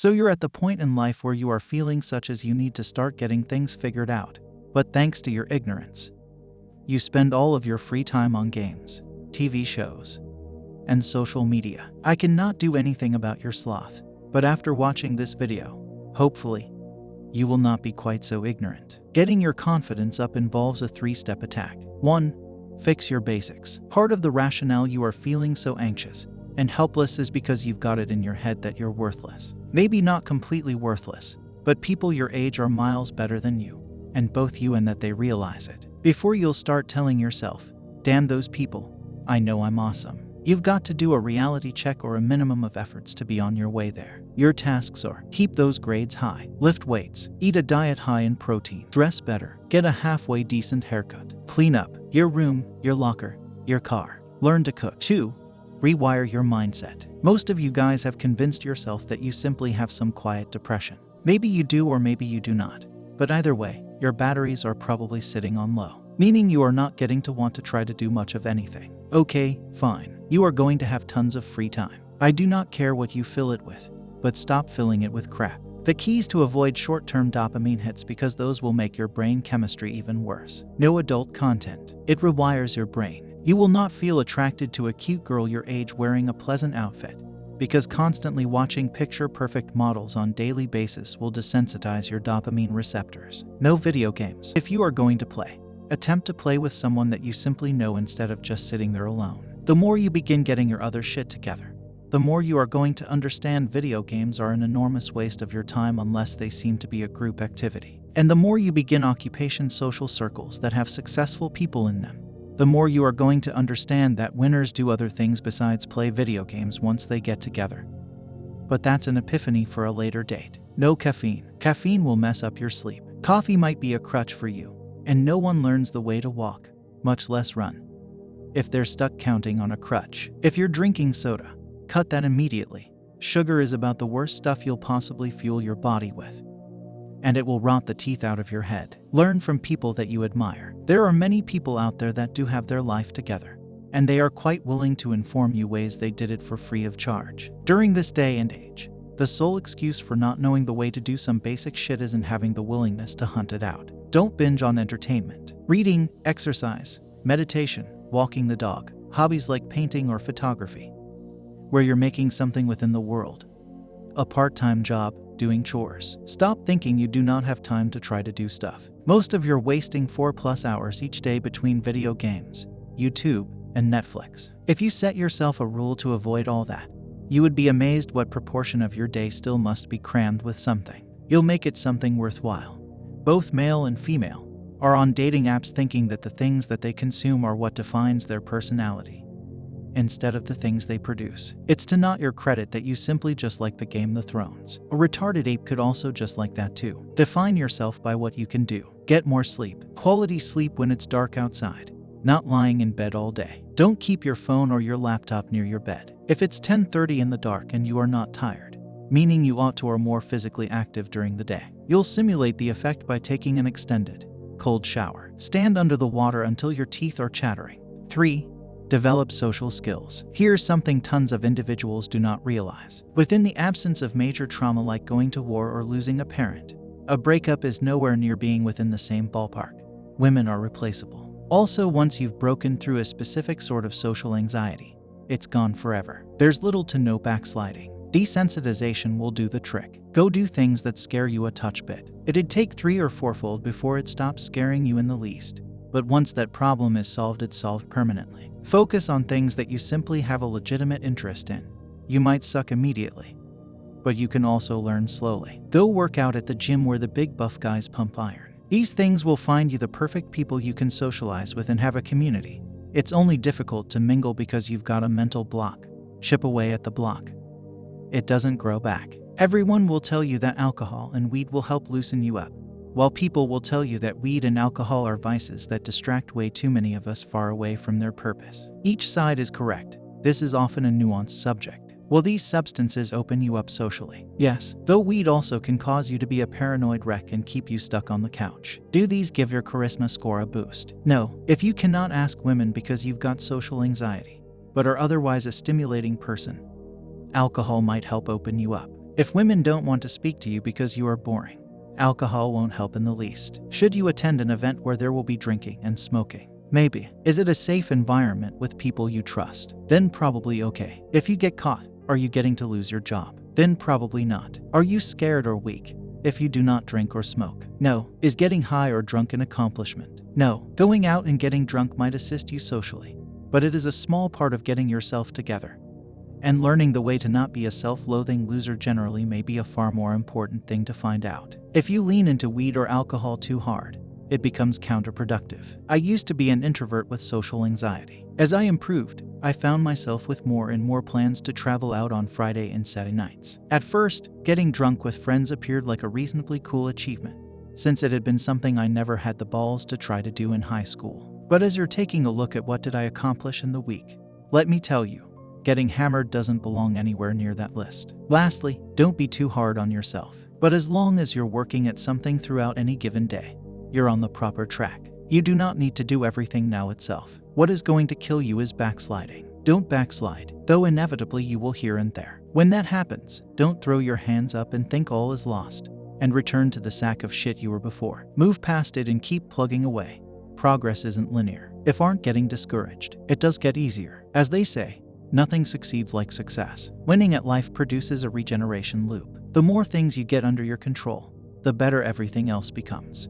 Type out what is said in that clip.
So you're at the point in life where you are feeling such as you need to start getting things figured out. But thanks to your ignorance, you spend all of your free time on games, TV shows, and social media. I cannot do anything about your sloth, but after watching this video, hopefully, you will not be quite so ignorant. Getting your confidence up involves a 3-step attack. 1. Fix your basics. Part of the rationale you are feeling so anxious and helpless is because you've got it in your head that you're worthless. Maybe not completely worthless, but people your age are miles better than you, and both you and that they realize it. Before you'll start telling yourself, damn those people, I know I'm awesome. You've got to do a reality check or a minimum of efforts to be on your way there. Your tasks are: keep those grades high, lift weights, eat a diet high in protein, dress better, get a halfway decent haircut, clean up your room, your locker, your car, learn to cook. 2. Rewire your mindset. Most of you guys have convinced yourself that you simply have some quiet depression. Maybe you do or maybe you do not. But either way, your batteries are probably sitting on low, meaning you are not getting to want to try to do much of anything. Okay, fine. You are going to have tons of free time. I do not care what you fill it with, but stop filling it with crap. The keys to avoid short-term dopamine hits because those will make your brain chemistry even worse. No adult content. It rewires your brain. You will not feel attracted to a cute girl your age wearing a pleasant outfit, because constantly watching picture-perfect models on daily basis will desensitize your dopamine receptors. No video games. If you are going to play, attempt to play with someone that you simply know instead of just sitting there alone. The more you begin getting your other shit together, the more you are going to understand video games are an enormous waste of your time unless they seem to be a group activity. And the more you begin occupation social circles that have successful people in them, the more you are going to understand that winners do other things besides play video games once they get together. But that's an epiphany for a later date. No caffeine. Caffeine will mess up your sleep. Coffee might be a crutch for you, and no one learns the way to walk, much less run, if they're stuck counting on a crutch. If you're drinking soda, cut that immediately. Sugar is about the worst stuff you'll possibly fuel your body with, and it will rot the teeth out of your head. Learn from people that you admire. There are many people out there that do have their life together, and they are quite willing to inform you ways they did it for free of charge. During this day and age, the sole excuse for not knowing the way to do some basic shit isn't having the willingness to hunt it out. Don't binge on entertainment. Reading, exercise, meditation, walking the dog, hobbies like painting or photography, where you're making something within the world. A part-time job, doing chores. Stop thinking you do not have time to try to do stuff. Most of you're wasting 4+ hours each day between video games, YouTube, and Netflix. If you set yourself a rule to avoid all that, you would be amazed what proportion of your day still must be crammed with something. You'll make it something worthwhile. Both male and female are on dating apps thinking that the things that they consume are what defines their personality, instead of the things they produce. It's to not your credit that you simply just like the Game of Thrones. A retarded ape could also just like that too. Define yourself by what you can do. Get more sleep. Quality sleep when it's dark outside, not lying in bed all day. Don't keep your phone or your laptop near your bed. If it's 10:30 in the dark and you are not tired, meaning you ought to or more physically active during the day, you'll simulate the effect by taking an extended, cold shower. Stand under the water until your teeth are chattering. 3. Develop social skills. Here's something tons of individuals do not realize. Within the absence of major trauma like going to war or losing a parent, a breakup is nowhere near being within the same ballpark. Women are replaceable. Also, once you've broken through a specific sort of social anxiety, it's gone forever. There's little to no backsliding. Desensitization will do the trick. Go do things that scare you a touch bit. It'd take 3 or 4-fold before it stops scaring you in the least. But once that problem is solved, it's solved permanently. Focus on things that you simply have a legitimate interest in. You might suck immediately, but you can also learn slowly. Go work out at the gym where the big buff guys pump iron. These things will find you the perfect people you can socialize with and have a community. It's only difficult to mingle because you've got a mental block. Chip away at the block. It doesn't grow back. Everyone will tell you that alcohol and weed will help loosen you up, while people will tell you that weed and alcohol are vices that distract way too many of us far away from their purpose. Each side is correct. This is often a nuanced subject. Will these substances open you up socially? Yes, though weed also can cause you to be a paranoid wreck and keep you stuck on the couch. Do these give your charisma score a boost? No. If you cannot ask women because you've got social anxiety, but are otherwise a stimulating person, alcohol might help open you up. If women don't want to speak to you because you are boring, alcohol won't help in the least. Should you attend an event where there will be drinking and smoking? Maybe. Is it a safe environment with people you trust? Then probably okay. If you get caught, are you getting to lose your job? Then probably not. Are you scared or weak if you do not drink or smoke? No. Is getting high or drunk an accomplishment? No. Going out and getting drunk might assist you socially, but it is a small part of getting yourself together. And learning the way to not be a self-loathing loser generally may be a far more important thing to find out. If you lean into weed or alcohol too hard, it becomes counterproductive. I used to be an introvert with social anxiety. As I improved, I found myself with more and more plans to travel out on Friday and Saturday nights. At first, getting drunk with friends appeared like a reasonably cool achievement, since it had been something I never had the balls to try to do in high school. But as you're taking a look at what did I accomplish in the week, let me tell you, getting hammered doesn't belong anywhere near that list. Lastly, don't be too hard on yourself. But as long as you're working at something throughout any given day, you're on the proper track. You do not need to do everything now itself. What is going to kill you is backsliding. Don't backslide, though inevitably you will here and there. When that happens, don't throw your hands up and think all is lost, and return to the sack of shit you were before. Move past it and keep plugging away. Progress isn't linear. If aren't getting discouraged, it does get easier. As they say, nothing succeeds like success. Winning at life produces a regeneration loop. The more things you get under your control, the better everything else becomes.